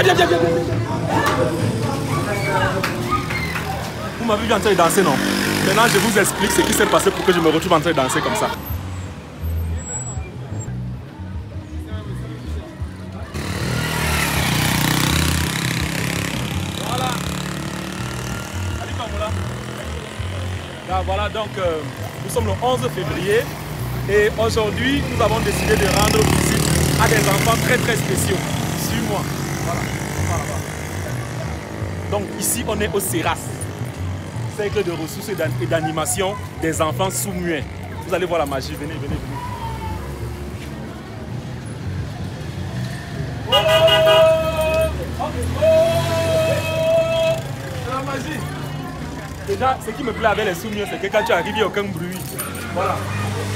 viens. Vous m'avez vu en train de danser, non? Maintenant, je vous explique ce qui s'est passé pour que je me retrouve en train de danser comme ça. Voilà. Voilà, donc nous sommes le 11 février et aujourd'hui, nous avons décidé de rendre visite à des enfants très spéciaux. Suis-moi. Voilà. Donc ici, on est au CERAS, Cercle de ressources et d'animation des enfants sous-muets. Vous allez voir la magie, venez. C'est la magie. Déjà, ce qui me plaît avec les sous-muets, c'est que quand tu arrives, il n'y a aucun bruit. Voilà.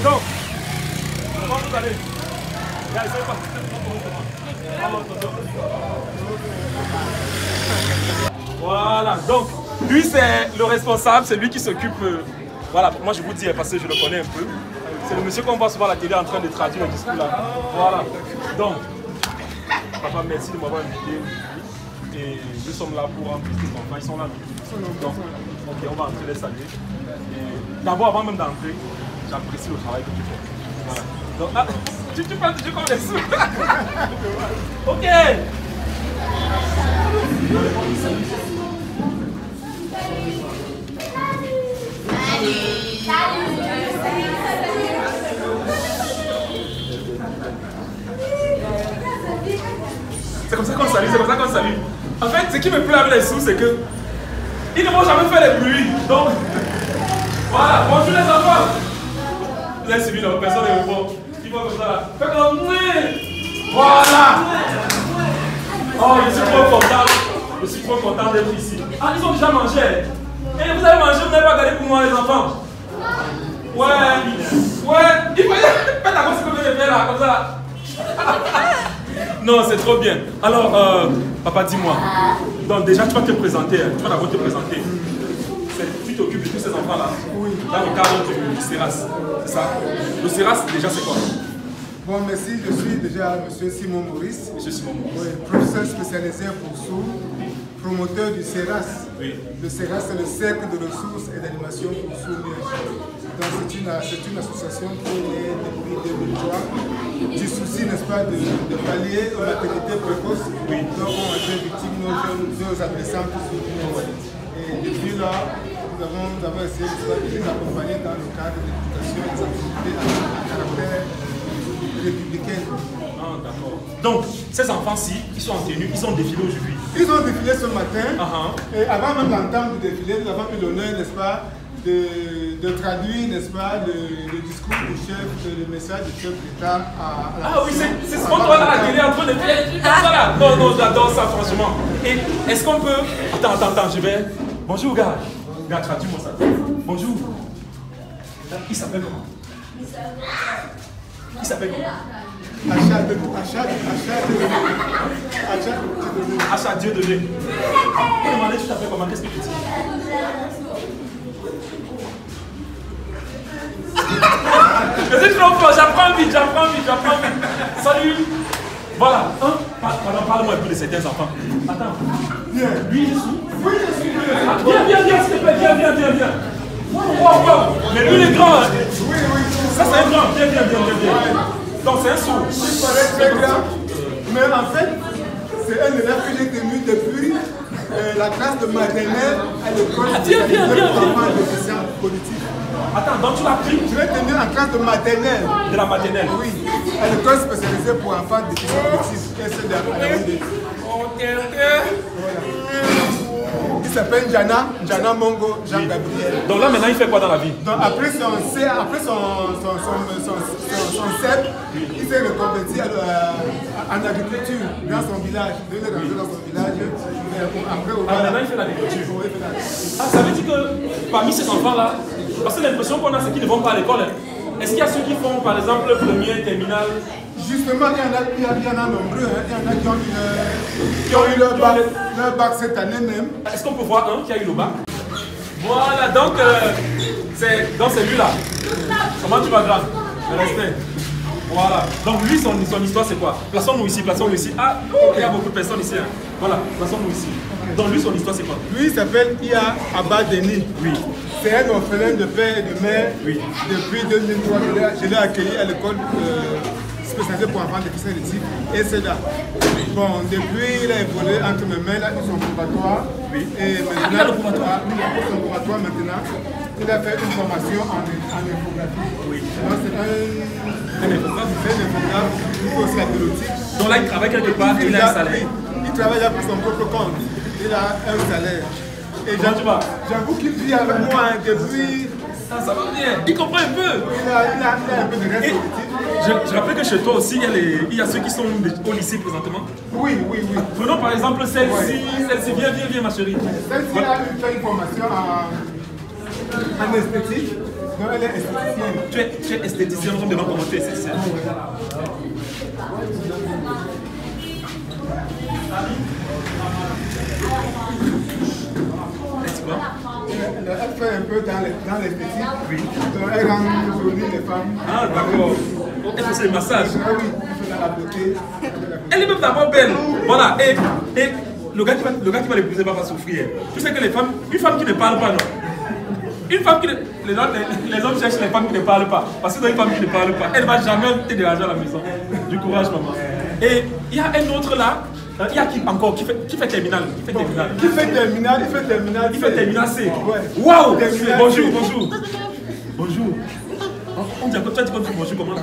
Donc, comment vous allez? Voilà, donc lui c'est le responsable, c'est lui qui s'occupe. Voilà, moi je vous dis parce que je le connais un peu. C'est le monsieur qu'on voit souvent à la télé en train de traduire le discours là. Voilà, donc papa, merci de m'avoir invité. Et nous sommes là pour remplir ces enfants, ils sont là. Donc, ok, on va entrer les saluer. D'abord, avant même d'entrer, j'apprécie le travail que tu fais. Voilà. Donc, ah, tu parles toujours comme les sous. Ok. C'est comme ça qu'on salue, En fait, ce qui me plaît avec les sous, c'est que ils ne vont jamais faire les bruits. Donc, voilà, bonjour les enfants. Vous avez suivi, personne ne répond. Ils vont comme ça là. Faites comme voilà. Oh, je suis trop content d'être ici. Ah, ils ont déjà mangé. Et vous avez mangé, vous n'avez pas gardé pour moi les enfants. Ouais. Il faut faites la chose que vous devez faire là, comme ça. Non, c'est trop bien. Alors, papa, dis-moi. Donc déjà, tu vas te présenter. Tu vas d'abord te présenter. Tu t'occupes de tous ces enfants-là. Oui. Dans le cadre du CERAS. C'est ça? Le CERAS, déjà, c'est quoi? Bon, merci. Je suis déjà M. Simon Maurice. M. Simon Maurice. Oui, professeur spécialisé pour sourds, promoteur du CERAS. Oui. Le CERAS, c'est le Cercle de ressources et d'animation pour sourds. Donc, c'est une association qui est née depuis 2003 du souci, n'est-ce pas, de pallier aux maternités précoces. Oui. Donc, on a été victime nos adolescents qui sont venus. Et depuis là, nous avons essayé de les accompagner dans le cadre de l'éducation et des activités à caractère républicain. Ah, d'accord. Donc, ces enfants-ci, ils sont en tenue, ils ont défilé aujourd'hui. Ils ont défilé ce matin. Et avant même d'entendre le défilé, nous avons eu l'honneur, n'est-ce pas, de traduire, n'est-ce pas, le discours du chef, le message du chef d'État à la Ah oui, c'est ce qu'on doit à la télé en train de faire. Non, j'adore ça, franchement. Et est-ce qu'on peut... Attends, je vais... Bonjour, gars. Gars, traduis-moi ça. Bonjour. Il s'appelle comment? Il s'appelle comment? Achat Dieu de lait. Pour demander, tu t'appelles comment? Qu'est-ce que tu dis? Je suis trop fort, j'apprends vite. Salut. Voilà. Parle-moi un peu de certains enfants. Attends. Viens. Lui, il est sous. Oui, je suis. Viens, s'il te plaît. Viens. Wow. Mais lui, il est grand. Hein? Oui. Ça, c'est un grand. Viens. Donc, c'est un sourd. Il paraît très grand. Mais en fait, c'est un élève que j'ai tenu depuis la classe de maternelle à l'école de déficience politique. Attends, donc tu l'as pris? Je l'ai tenu en classe de maternelle. De la maternelle? Oui. À l'école spécialisée pour enfants déficients autistes. Il s'appelle Jana Mongo Jean-Gabriel. Donc là maintenant il fait quoi dans la vie? Donc après son CEP, il s'est reconverti en agriculture dans son village. Il est rentré dans son village. Maintenant il fait l'agriculture. Ah, ça veut dire que parmi ces enfants là, parce que l'impression qu'on a c'est qu'ils ne vont pas à l'école. Est-ce qu'il y a ceux qui font par exemple le premier, terminal? Justement, il y en a nombreux. Il y en a qui ont eu leur bac cette année même. Est-ce qu'on peut voir un qui a eu le bac? Voilà, donc c'est lui là. Comment tu vas, grand? Restez. Voilà. Donc lui, son histoire c'est quoi? Plaçons-nous ici. Ah, il y a beaucoup de personnes ici. Hein. Voilà, passons-nous ici. Donc lui, son histoire, c'est quoi? Lui, il s'appelle Ia Abadeni. Oui. C'est un orphelin de père et de mère. Oui. Depuis 2003, je l'ai accueilli à l'école spécialisée pour enfants déficients auditifs et SEDA. Bon, depuis, il a évolué entre mes mains, là, ils sont probatoires. Oui. Et maintenant, il a le probatoire. Oui, il a son probatoire maintenant. Il a fait une formation en infographie. Oui. Donc, c'est un infographe. C'est un infographe. Il fait aussi la pilotique. Donc là, il travaille quelque part et il a un salaire. Il travaille là pour son propre compte. Il a un salaire. Et j'avoue qu'il vit avec moi depuis. Ah, ça va bien. Il comprend un peu. Il a un peu de reste politique. Je rappelle que chez toi aussi, il y a ceux qui sont au lycée présentement. Oui. Prenons par exemple celle-ci, viens ma chérie. Celle-ci a fait une formation en esthétique. Donc elle est esthéticienne. Tu es esthéticienne, on me demande comment tu es esthéticienne. Elle fait un peu dans l'esthétique. Oui. Donc elle rend jolies les femmes. Ah, d'accord. Elle fait le massage. Ah oui, elle fait la beauté. Elle est même d'abord belle. Voilà. Et le gars qui va l'épouser va pas souffrir. Tu sais que les femmes, une femme qui ne parle pas, non. Une femme qui ne, les hommes cherchent les femmes qui ne parlent pas. Parce que dans une femme qui ne parle pas, elle ne va jamais te déranger à la maison. Du courage, maman. Et il y a un autre là. Il y a qui encore qui fait terminal. Il fait terminal C. Waouh! Bonjour. On dit encore, tu as dit bonjour comment là?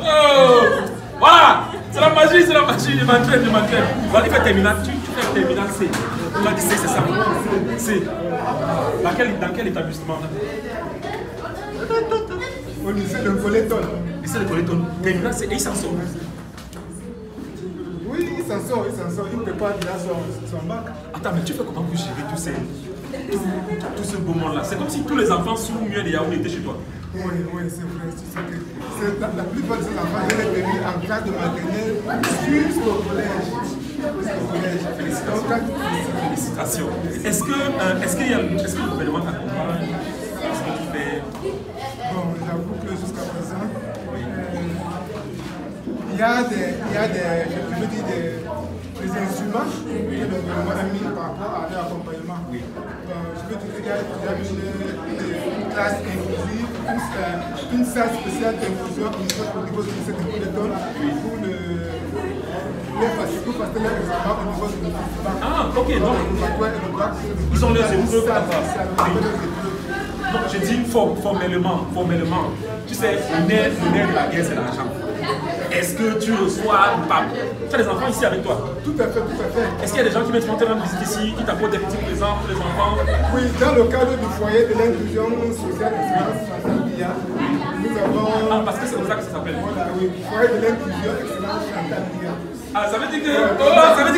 Oh! Voilà! C'est la magie, je m'entraîne. Voilà, il fait terminal, tu fais terminal C. Tu as dit C, c'est ça. C. Dans quel établissement? Au lycée de Coléton. Lycée de Coléton. Terminal C, et il s'en sort. Oui, il s'en sort. Il prépare déjà son bac. Attends, mais tu fais comment pour gérer tout ce beau monde là? C'est comme si tous les enfants sous mieux de Yaoundé étaient chez toi. Oui, c'est vrai. La plupart de ces enfants, je les ai mis en classe de maternelle jusqu'au collège. Félicitations. Est-ce que le gouvernement t'accompagne? Est-ce que tu fais? Bon, j'avoue que jusqu'à présent, il y a des instruments que le gouvernement a mis par rapport à leur accompagnement. Oui. Je veux dire qu'il y a une classe inclusive, une salle spéciale d'inclusion au niveau de cette école d'école pour passer leur examen au niveau du municipal. Ah, ok, donc ils ont les épreuves là-bas. Donc je dis formellement. Tu sais, le nerf de la guerre, c'est l'argent. Est-ce que tu reçois tu as des enfants ici avec toi? Tout à fait. Est-ce qu'il y a des gens qui viennent te rendre visite ici, qui t'apportent des petits présents pour les enfants? Oui, dans le cadre du foyer de l'inclusion sociale excellence Chantal Biya, nous avons... Ah, parce que c'est comme ça que ça s'appelle. Voilà, oui, foyer de l'inclusion excellence Chantal Biya. Ah, ça veut dire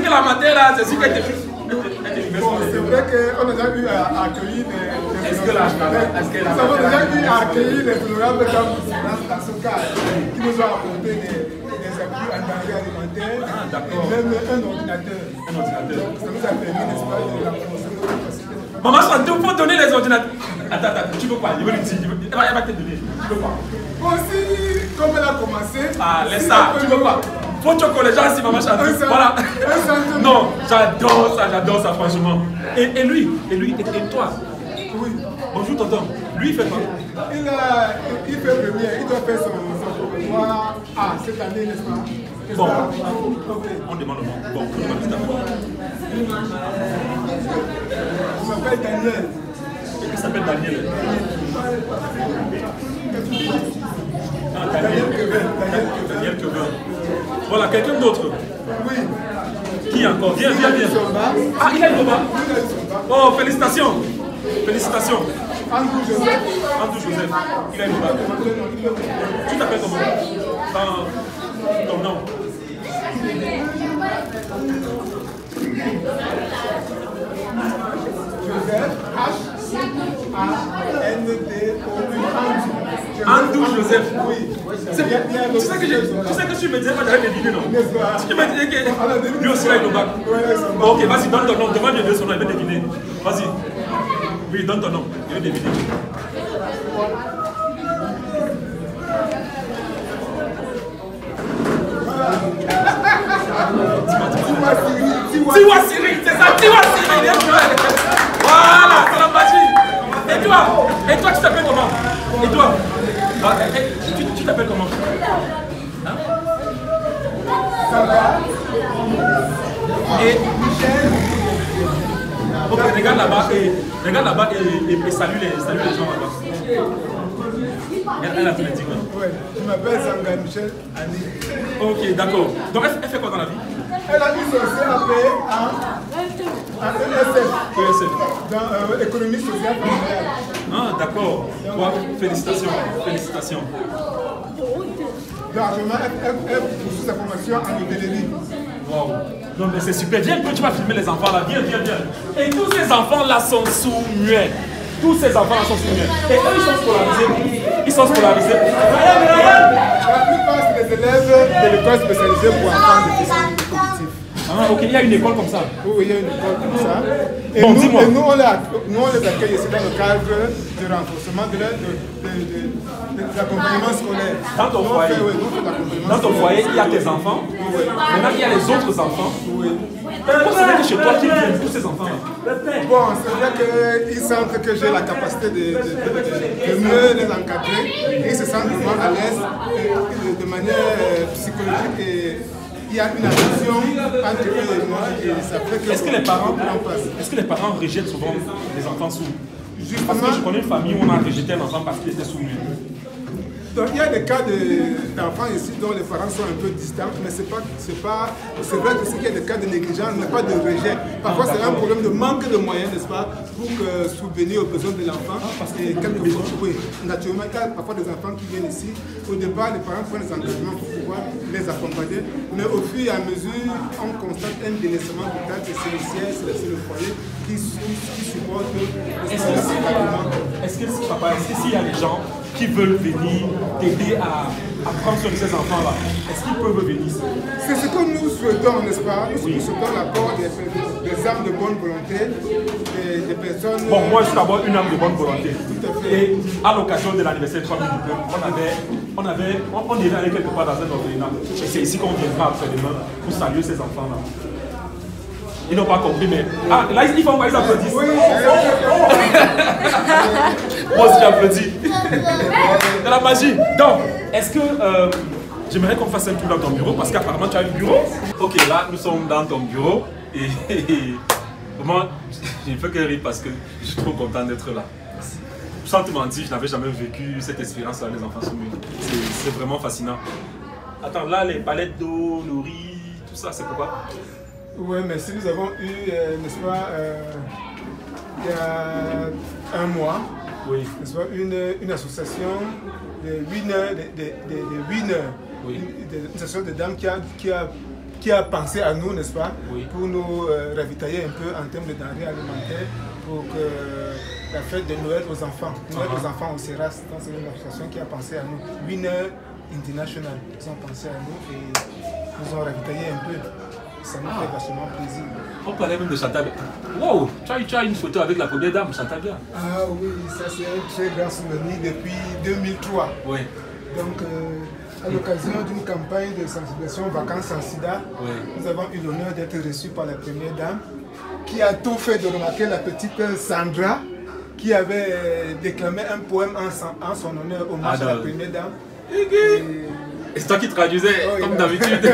que la matière là, c'est sûr qu'elle était juste. Bon, c'est vrai qu'on a déjà eu à accueillir des... Est-ce que la Nous avons déjà eu à accueillir les honorables dames dans ce cas, qui nous ont apporté des appuis en denrées alimentaires et même un ordinateur. Donc, ça nous a permis, n'est-ce pas, de la promotion de notre capacité. Maman Chantal, il faut donner les ordinateurs. Attends, tu veux quoi? Il va te donner. Tu veux quoi? Bon, si, comme elle a commencé... Ah, laisse ça, tu veux quoi? Faut choquer les gens ici, maman Chantal. Voilà. Non, j'adore ça, franchement. Et lui, et toi? Oui. Bonjour, tonton. Lui, il fait quoi? Il fait première, il doit faire son promotoire cette année, n'est-ce pas? Bon, on demande le nom. Bon, on demande le nom. Je m'appelle Daniel. Il s'appelle Daniel. Daniel Kevin. Voilà, quelqu'un d'autre. Oui. Qui encore? Viens. Ah, il a une combat. Oh, félicitations. Andrew Joseph. Il a une combat. Tu t'appelles comment? Ton nom. Joseph, H-A-N-D-O-U. Andrew Joseph. Oui. Tu sais que tu me disais pas j'avais deviné, non? Si tu me disais que lui aussi il a une bac. Ok, vas-y, donne ton nom. Demande de son nom, il va deviner. Vas-y. Oui, donne ton nom. Il va deviner. Tu m'as Tiwa Cyril, c'est ça, Tiwa Cyril. Voilà, c'est la magie. Et toi, tu t'appelles comment? Et toi, tu t'appelles comment? Hein? Et Michel. Ok, regarde là-bas et salue les gens là-bas. Elle a tout dit quoi? Oui, je m'appelle Sanga Michel Annie. Ok, d'accord. Donc elle fait quoi dans la vie? Elle a eu son CAP en ESF, dans économie sociale familiale. Ah, d'accord. Ouais, félicitations. Félicitations. Largement, elle poursuit sa formation en hôtellerie. Wow. Non, mais c'est super. Viens, tu vas filmer les enfants là. Viens. Et tous ces enfants là sont sourds-muets. Tous ces enfants là sont sourds-muets. Et eux, ils sont scolarisés. La plupart, c'est les élèves de l'école spécialisée pour enfants de déficit cognitif. Ah, ok, il y a une école comme ça. Oui, il y a une école comme ça. Et bon, nous, nous, on les accueille ici dans le cadre du renforcement de l'accompagnement scolaire. Dans ton foyer, il y a tes enfants. Oui. Maintenant, il y a les autres enfants. Oui. Pourquoi c'est que chez toi qu'ils viennent, tous ces enfants-là? Bon, c'est vrai qu'ils sentent que j'ai la capacité de mieux les encadrer. Et ils se sentent vraiment à l'aise de manière psychologique. Et il y a une attention entre eux et moi. Et ça fait que est-ce que les parents rejettent souvent les enfants sourds? Parce que je connais une famille où on a rejeté un enfant parce qu'il était sourd. Donc il y a des cas d'enfants ici dont les parents sont un peu distants, mais c'est vrai que s'il y a des cas de négligence, il n'y a pas de rejet. Parfois c'est un problème de manque de moyens, n'est-ce pas, pour subvenir aux besoins de l'enfant. Et quelquefois, oui, naturellement, il y a parfois des enfants qui viennent ici. Au départ, les parents prennent des engagements pour pouvoir les accompagner, mais au fur et à mesure, on constate un délaissement du cadre, c'est le siège, c'est le foyer qui supporte Est-ce que s'il y a des gens qui veulent venir t'aider à prendre soin de ces enfants-là, est-ce qu'ils peuvent venir? C'est ce que nous souhaitons, n'est-ce pas? Nous souhaitons l'apport des âmes de bonne volonté, des personnes... Bon, moi, je suis d'abord une âme de bonne volonté. Tout à fait. Et à l'occasion de l'anniversaire de 3000 diplômes, on est allé quelque part dans un orphelinat. Et c'est ici qu'on viendra après-demain pour saluer ces enfants-là. Ils n'ont pas compris, mais... Ah, là, ils font quoi? Ils applaudissent. Oui. Moi aussi, j'applaudis. C'est la magie. Donc, est-ce que... j'aimerais qu'on fasse un tour dans ton bureau, parce qu'apparemment, tu as un bureau. Ok, là, nous sommes dans ton bureau. Et vraiment, je ne fais que rire parce que je suis trop content d'être là. Sans te mentir, je n'avais jamais vécu cette expérience-là, les enfants sont mieux. C'est vraiment fascinant. Attends, là, les palettes d'eau, le riz, tout ça, c'est pourquoi? Oui, mais si nous avons eu, n'est-ce pas, il y a un mois, oui, n'est-ce pas, une association de winners, oui, une association de dames qui a pensé à nous, n'est-ce pas, oui, pour nous ravitailler un peu en termes de denrées alimentaires pour que la fête de Noël aux enfants, Noël aux enfants au CERAS, c'est une association qui a pensé à nous, Winner International, ils ont pensé à nous et nous ont ravitaillé un peu. Ça nous fait vachement plaisir. On parlait même de Chantal. Wow, tu as une photo avec la première dame, Chantal Bia. Ah oui, ça c'est un très grand souvenir depuis 2003. Oui. Donc, à l'occasion d'une campagne de sensibilisation vacances sans sida, oui, nous avons eu l'honneur d'être reçus par la première dame qui a tout fait de remarquer la petite Sandra qui avait déclamé un poème en son honneur hommage à la première dame. Et c'est toi qui traduisais, oh, comme d'habitude.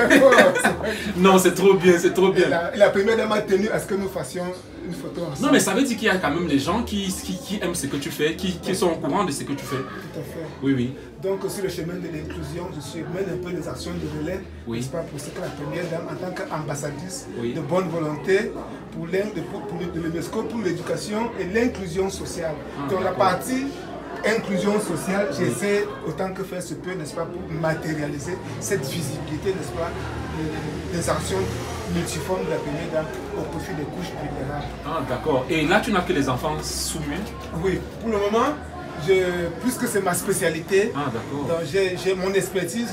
Non, c'est trop bien, c'est trop bien. Et la première dame a tenu à ce que nous fassions une photo ensemble. Non, mais ça veut dire qu'il y a quand même des gens qui aiment ce que tu fais, qui sont au courant de ce que tu fais. Tout à fait. Oui, oui. Donc, sur le chemin de l'inclusion, je mène un peu les actions de relais, oui, n'est-ce pas, pour ce que la première dame, en tant qu'ambassadrice, oui, de bonne volonté pour l'UNESCO, pour l'éducation et l'inclusion sociale. Ah, donc, la partie inclusion sociale, j'essaie autant que faire se peut, n'est-ce pas, pour matérialiser cette visibilité, n'est-ce pas, des actions multiformes de la première dame au profit des couches vulnérables. Ah, d'accord. Et là, tu n'as que les enfants soumis? Oui, pour le moment, puisque c'est ma spécialité, j'ai mon expertise,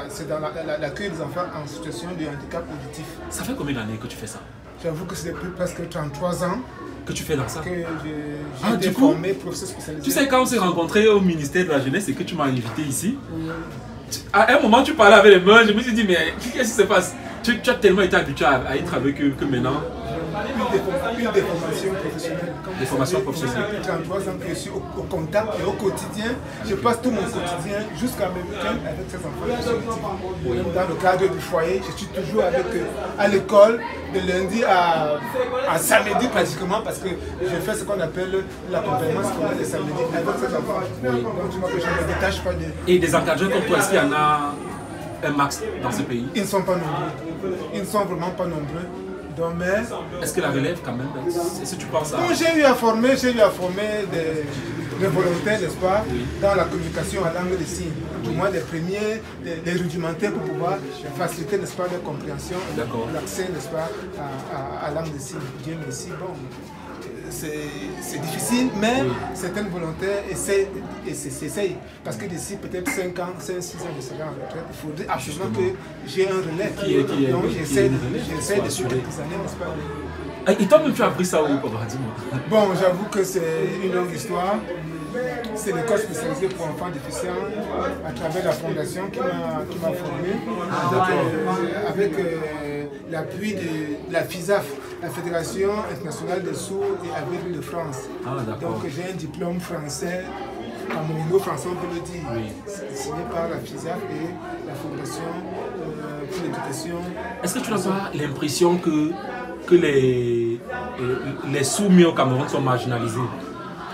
c'est dans l'accueil des enfants en situation de handicap auditif. Ça fait combien d'années que tu fais ça? J'avoue que c'est depuis presque 33 ans. Que tu fais dans ça? Que j'ai été formé, professeur spécialisé. Tu sais, quand on s'est rencontrés au ministère de la Jeunesse et que tu m'as invité ici, oui, à un moment tu parlais avec les mains, je me suis dit, mais qu'est-ce qui se passe? Tu as tellement été habitué à être avec eux que maintenant... Une déformation professionnelle. Des formations professionnelles. Depuis 33 ans que je suis au contact et au quotidien, je passe tout mon quotidien jusqu'à mes week-ends avec ces enfants. Même dans le cadre du foyer, je suis toujours avec eux à l'école de lundi à samedi pratiquement parce que je fais ce qu'on appelle l'accompagnement scolaire de samedi avec ces enfants. Donc tu vois que je ne me détache pas de... Et des encadreurs comme toi, est-ce qu'il y en a un max dans ce pays? Ils ne sont pas nombreux. Ils ne sont vraiment pas nombreux. Est-ce que la relève quand même? Est-ce que tu penses à... Bon, j'ai eu à former des volontaires, n'est-ce pas, dans la communication en langue des signes. Du moins des premiers, des rudimentaires pour pouvoir faciliter, n'est-ce pas, leur compréhension, l'accès, n'est-ce pas, à langue des signes. Dieu merci, bon. C'est difficile, mais certaines volontaires essayent. Parce que d'ici peut-être 5 ans, 5-6 ans, je serai en retraite. Il faudrait absolument que j'ai un relais. Donc j'essaie de suivre quelques années, n'est-ce pas. Et toi-même, tu as appris ça où, dis-moi? Bon, j'avoue que c'est une longue histoire. C'est l'école spécialisée pour enfants déficients à travers la fondation qui m'a formé avec l'appui de la FISAF, la Fédération internationale des sourds et aveugles de France. Donc j'ai un diplôme français, camerouno-français on peut le dire, signé par la FISAF et la Fondation pour l'éducation. Est-ce que tu n'as pas l'impression que les sourds-muets au Cameroun sont marginalisés?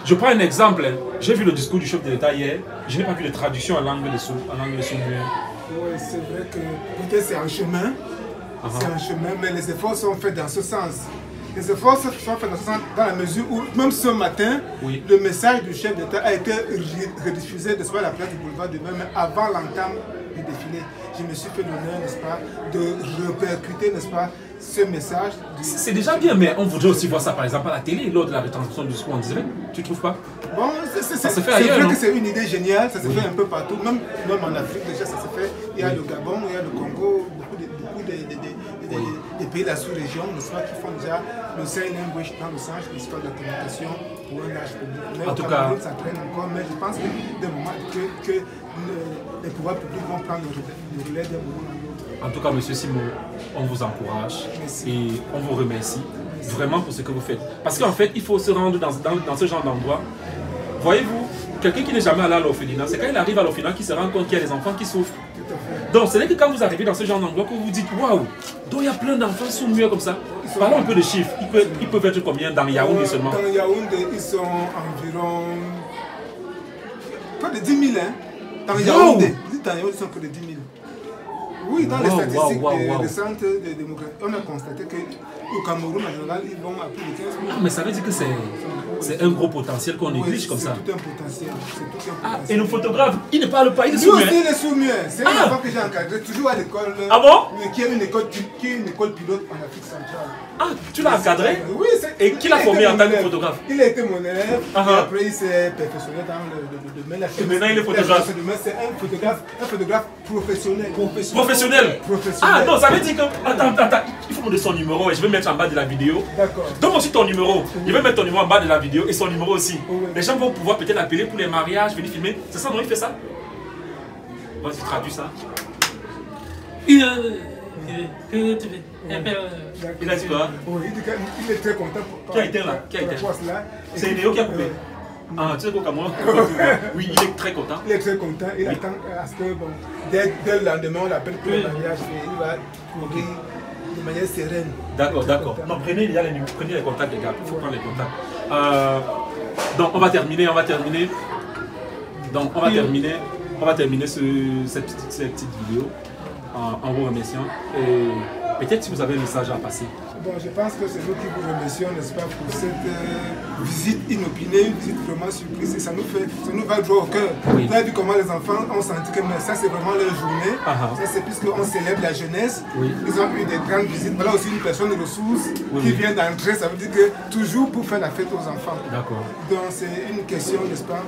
Je prends un exemple. J'ai vu le discours du chef de l'État hier. Je n'ai pas vu de traduction en langue de sourds-muets. Oui, c'est vrai que peut-être c'est un chemin. C'est un chemin, mais les efforts sont faits dans ce sens. Les efforts sont faits dans ce sens dans la mesure où, même ce matin, le message du chef d'État a été rediffusé de la place du boulevard de Même avant l'entame du défilé. Je me suis fait l'honneur, n'est-ce pas, de répercuter, n'est-ce pas, ce message. C'est déjà bien, mais on voudrait aussi voir ça par exemple à la télé lors de la retransmission du discours en direct. Tu ne trouves pas? Bon, ça se fait ailleurs. C'est vrai que c'est une idée géniale, ça se fait un peu partout, même en Afrique déjà ça se fait. Il y a le Gabon, il y a le Congo, beaucoup des pays de la sous-région, n'est-ce pas, qui font déjà le sign language dans le sens de l'histoire de la communication pour un âge public. Mais en tout cas, ça traîne encore, mais je pense que d'un moment que les pouvoirs publics vont prendre le relais d'un moment à l'autre. En tout cas, monsieur Simon, on vous encourage et on vous remercie vraiment pour ce que vous faites. Parce qu'en fait, il faut se rendre dans ce genre d'endroit. Voyez-vous, quelqu'un qui n'est jamais allé à l'orphelinat, c'est quand il arrive à l'orphelinat qu'il se rend compte qu'il y a des enfants qui souffrent. Donc, ce n'est que quand vous arrivez dans ce genre d'endroit que vous vous dites waouh, donc il y a plein d'enfants sourds-muets comme ça. Parlons un peu de chiffres. Ils peuvent être combien dans Yaoundé seulement? Dans Yaoundé, ils sont environ près de 10 000. Hein. Dans Yaoundé, ils sont près de 10 000. Oui, dans les statistiques des centres de démographie, on a constaté qu'au Cameroun, en général, ils vont à plus de 15 000. Ah, mais ça veut dire que c'est un gros potentiel qu'on néglige comme ça. C'est tout un potentiel. Et le photographe, il ne parle pas, il est sourd-muet. Lui aussi, il est sourd-muet. C'est une enfant que j'ai encadré, toujours à l'école. Ah bon? Qui est une école pilote en Afrique centrale. Ah, tu l'as encadré? Oui. Et qui l'a formé en tant que photographe? Il a été mon élève, et après il s'est perfectionné dans le domaine. Et maintenant il est photographe? C'est un photographe professionnel. Professionnel? Ah non, ça veut dire que... Attends, il faut me donner son numéro et je vais mettre en bas de la vidéo. D'accord. Donne aussi ton numéro. Je vais mettre ton numéro en bas de la vidéo et son numéro aussi. Les gens vont pouvoir peut-être l'appeler pour les mariages, venir filmer. C'est ça, non, il fait ça? Vas-y, traduis ça. Il a dit quoi? Oui, il est très content. Qui a été là? C'est Néo qui a coupé. Ah, tu sais quoi, moi? Oui, il est très content. Il est très content. Il attend à ce que, bon, dès le lendemain, on l'appelle pour le mariage et il va courir de manière sereine. D'accord. Non, prenez les contacts, les gars. Il faut prendre les contacts. Donc, on va terminer. Donc, on va terminer cette petite vidéo en vous remerciant. Et peut-être si vous avez un message à passer. Bon, je pense que c'est nous qui vous remercions, n'est-ce pas, pour cette visite inopinée, une visite vraiment surprise. Et ça nous va droit au cœur. Vous avez vu comment les enfants ont senti que ça, c'est vraiment leur journée. Ça, c'est puisqu'on célèbre la jeunesse. Ils ont eu des grandes visites. Voilà aussi une personne de ressources qui vient d'entrer. Ça veut dire que toujours pour faire la fête aux enfants. D'accord. Donc, c'est une question, n'est-ce pas,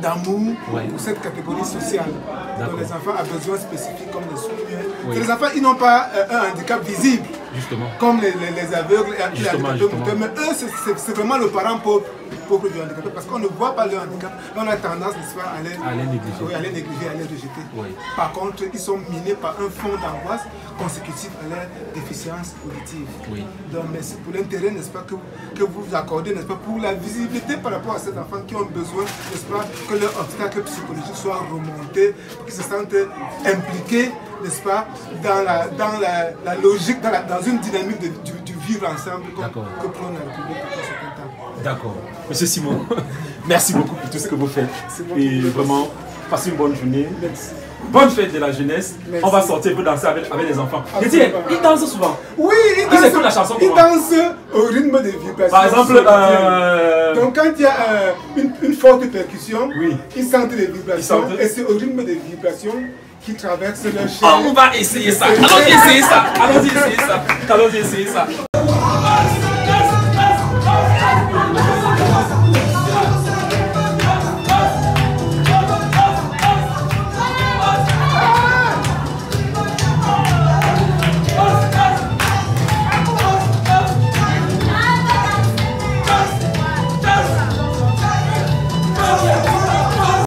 d'amour pour cette catégorie sociale. Donc les enfants ont besoin spécifiques comme les sourds-muets. Les enfants, ils n'ont pas un handicap visible. Justement. Comme les aveugles et les handicapés moteurs. Mais eux, c'est vraiment le parent pauvre. pauvres du handicapé, parce qu'on ne voit pas le handicap, on a tendance, n'est-ce pas, à les négliger. Oui, à les négliger, à les rejeter. Oui. Par contre, ils sont minés par un fond d'angoisse consécutif à leur déficience auditive. Oui. Donc, mais c'est pour l'intérêt, n'est-ce pas, que vous accordez, n'est-ce pas, pour la visibilité par rapport à ces enfants qui ont besoin, n'est-ce pas, que leur obstacle psychologique soit remonté, pour qu'ils se sentent impliqués, n'est-ce pas, dans la logique, dans une dynamique du vivre ensemble que prône la République depuis un certain temps. D'accord. Monsieur Simon, merci beaucoup pour tout ce que vous faites. Et vraiment, passez une bonne journée. Merci. Bonne fête de la jeunesse. Merci. On va sortir pour danser avec les enfants. Et tiens, ils dansent souvent. Oui, ils écoutent la chanson. Ils dansent au rythme des vibrations. Par exemple, donc quand il y a une forte percussion, oui, ils sentent les vibrations et c'est au rythme des vibrations qui traversent leur chair. On va essayer ça. Allons-y essayer ça. Allons-y essayer ça. Allons-y essayer ça.